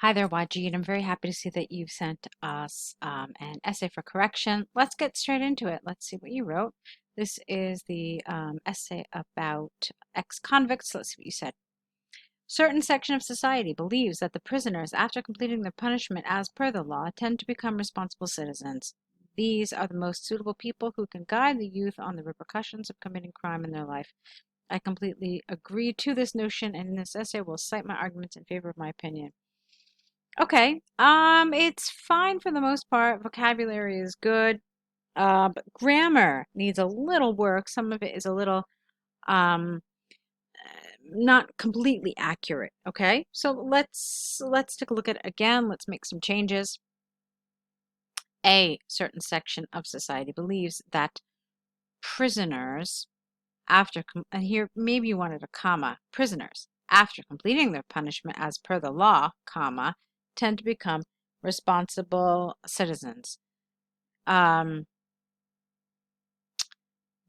Hi there, Wajid. I'm very happy to see that you've sent us an essay for correction. Let's get straight into it. Let's see what you wrote. This is the essay about ex-convicts. Let's see what you said. Certain section of society believes that the prisoners, after completing their punishment as per the law, tend to become responsible citizens. These are the most suitable people who can guide the youth on the repercussions of committing crime in their life. I completely agree to this notion, and in this essay will cite my arguments in favor of my opinion. Okay. It's fine for the most part. Vocabulary is good. But grammar needs a little work. Some of it is a little um not completely accurate. Okay. So let's take a look at it again. Let's make some changes. A certain section of society believes that prisoners and here maybe you wanted a comma, prisoners after completing their punishment as per the law, comma, tend to become responsible citizens. Um,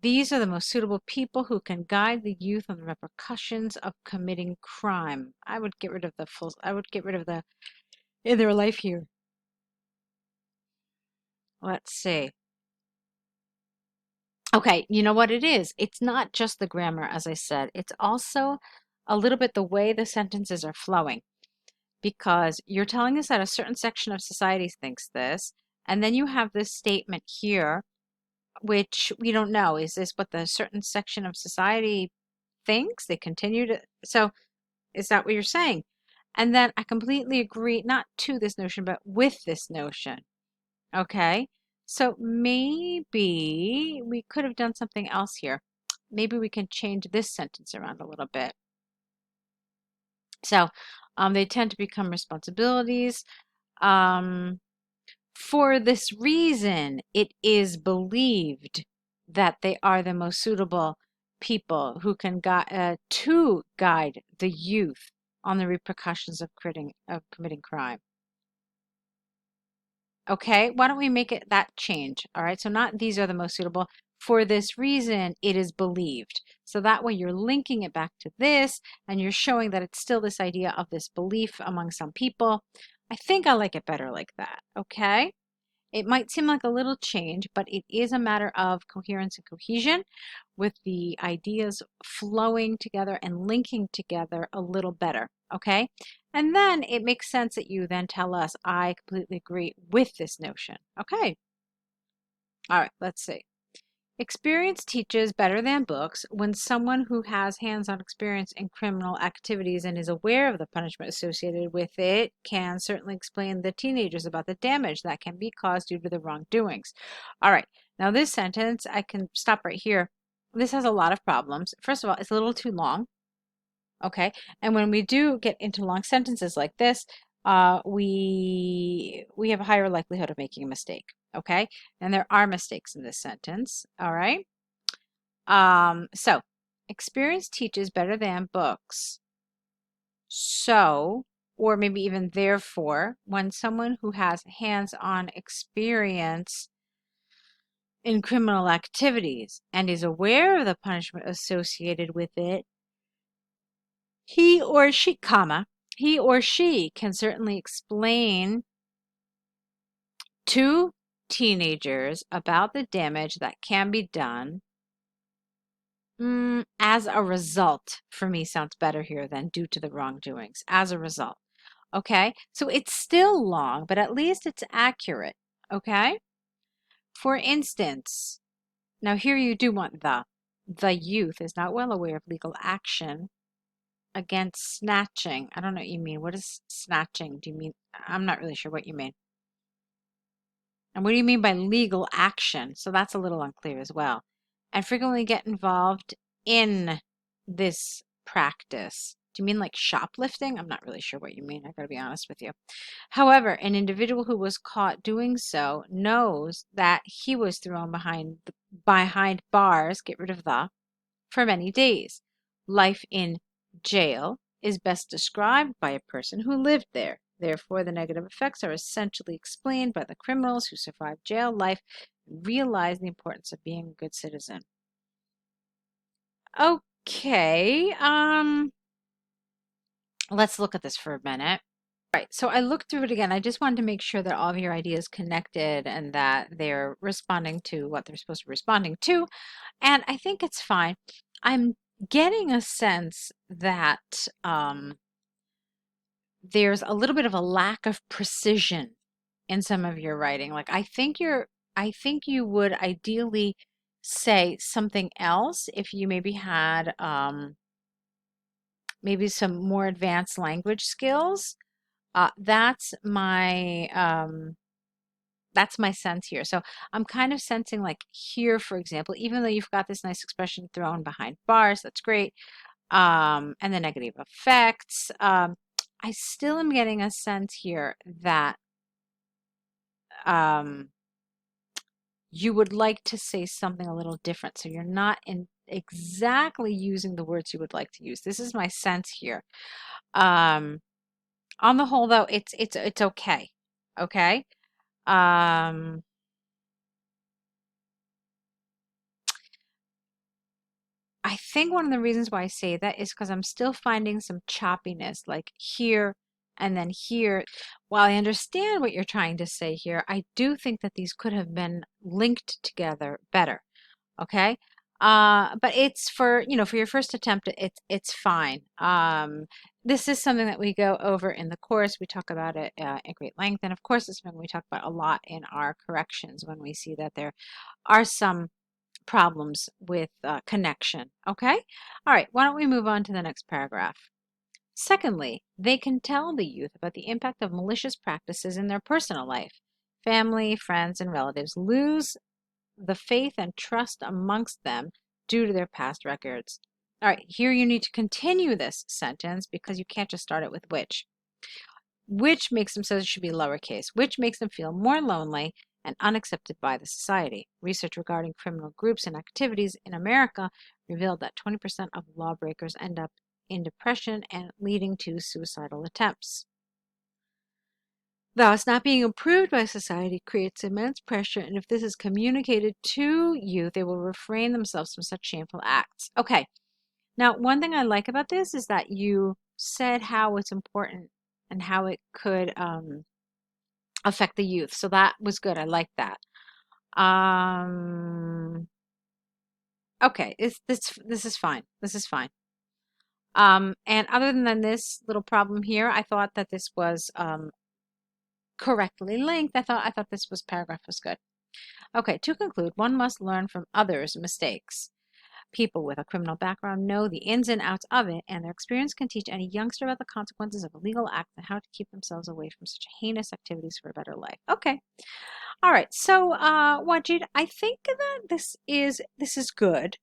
these are the most suitable people who can guide the youth on the repercussions of committing crime. I would get rid of the in their life here. Let's see. Okay, you know what it is? It's not just the grammar, as I said. It's also a little bit the way the sentences are flowing. Because you're telling us that a certain section of society thinks this, and then you have this statement here, which we don't know. Is this what the certain section of society thinks? They continue to. So, is that what you're saying? And then I completely agree, not to this notion, but with this notion. Okay? So maybe we could have done something else here. Maybe we can change this sentence around a little bit. So, they tend to become responsibilities. Um, For this reason, it is believed that they are the most suitable people who can to guide the youth on the repercussions of committing crime. Okay, why don't we make it that change? All right, so not these are the most suitable. For this reason, it is believed. So that way you're linking it back to this and you're showing that it's still this idea of this belief among some people. I think I like it better like that. Okay. It might seem like a little change, but it is a matter of coherence and cohesion with the ideas flowing together and linking together a little better, okay? And then it makes sense that you then tell us, I completely agree with this notion. Okay, all right, let's see. Experience teaches better than books. When someone who has hands-on experience in criminal activities and is aware of the punishment associated with it can certainly explain the teenagers about the damage that can be caused due to the wrongdoings. All right, now this sentence, I can stop right here. This has a lot of problems. First of all, it's a little too long, okay? And when we do get into long sentences like this, we have a higher likelihood of making a mistake, okay? And there are mistakes in this sentence, all right? So experience teaches better than books. So, or maybe even therefore, when someone who has hands-on experience in criminal activities and is aware of the punishment associated with it, he or she, comma, he or she can certainly explain to teenagers about the damage that can be done. As a result, for me, sounds better here than due to the wrongdoings. As a result. Okay, so it's still long, but at least it's accurate. Okay, for instance, now here you do want the youth is not well aware of legal action against snatching. I don't know what you mean. What is snatching? Do you mean? I'm not really sure what you mean. And what do you mean by legal action? So that's a little unclear as well. And frequently get involved in this practice. Do you mean like shoplifting? I'm not really sure what you mean. I gotta be honest with you. However, an individual who was caught doing so knows that he was thrown behind bars, get rid of the, for many days. Life in jail is best described by a person who lived there. Therefore, the negative effects are essentially explained by the criminals who survived jail life and realize the importance of being a good citizen. Okay, let's look at this for a minute. Right, so I looked through it again. I just wanted to make sure that all of your ideas connected and that they're responding to what they're supposed to be responding to. And I think it's fine. I'm getting a sense that there's a little bit of a lack of precision in some of your writing. Like I think you would ideally say something else if you maybe had maybe some more advanced language skills. That's my sense here. So I'm kind of sensing like here, for example, even though you've got this nice expression thrown behind bars, that's great. And the negative effects. I still am getting a sense here that um, you would like to say something a little different. So you're not in exactly using the words you would like to use. This is my sense here. Um, on the whole, though, it's okay. Okay. Um, I think one of the reasons why I say that is because I'm still finding some choppiness, like here and then here. While I understand what you're trying to say here, I do think that these could have been linked together better. Okay. But it's for, for your first attempt, it's fine. This is something that we go over in the course. We talk about it at great length. And of course, it's something we talk about a lot in our corrections when we see that there are some problems with connection. Okay? All right, why don't we move on to the next paragraph? Secondly, they can tell the youth about the impact of malicious practices in their personal life. Family, friends, and relatives lose the faith and trust amongst them due to their past records. All right, here you need to continue this sentence because you can't just start it with which makes them so it should be lowercase, which makes them feel more lonely and unaccepted by the society. Research regarding criminal groups and activities in America revealed that 20% of lawbreakers end up in depression and leading to suicidal attempts. Thus, not being approved by society creates immense pressure, and if this is communicated to youth, they will refrain themselves from such shameful acts. Okay, now one thing I like about this is that you said how it's important and how it could affect the youth. So that was good. I like that. Okay, this is fine. This is fine. And other than this little problem here, I thought that this was correctly linked. I thought this paragraph was good. Okay, to conclude, one must learn from others' mistakes. People with a criminal background know the ins and outs of it, and their experience can teach any youngster about the consequences of illegal acts and how to keep themselves away from such heinous activities for a better life. Okay. All right. So, Wajid, I think that this is good.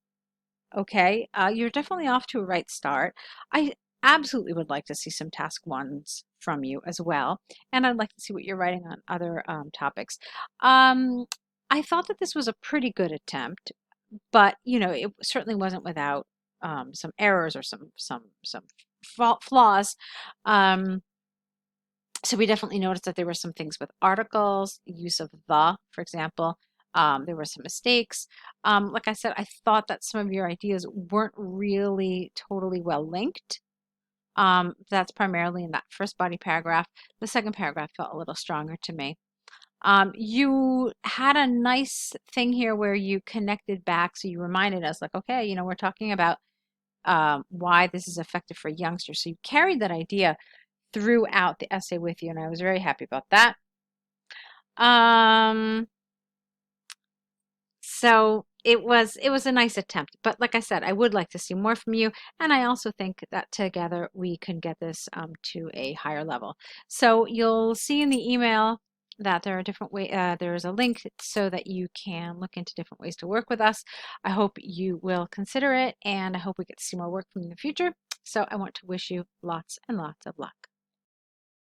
Okay. You're definitely off to a right start. I absolutely would like to see some task ones from you as well, and I'd like to see what you're writing on other topics. Um, I thought that this was a pretty good attempt, but it certainly wasn't without some errors or some flaws. Um, so we definitely noticed that there were some things with articles, use of the, for example. There were some mistakes. Like I said, I thought that some of your ideas weren't really totally well linked. That's primarily in that first body paragraph. The second paragraph felt a little stronger to me. You had a nice thing here where you connected back, so you reminded us, like, okay, we're talking about why this is effective for youngsters. So you carried that idea throughout the essay with you, and I was very happy about that. So it was a nice attempt, but like I said, I would like to see more from you, and I also think that together we can get this to a higher level. So you'll see in the email that there are different way. There is a link so that you can look into different ways to work with us. I hope you will consider it, and I hope we get to see more work from you in the future. So I want to wish you lots and lots of luck.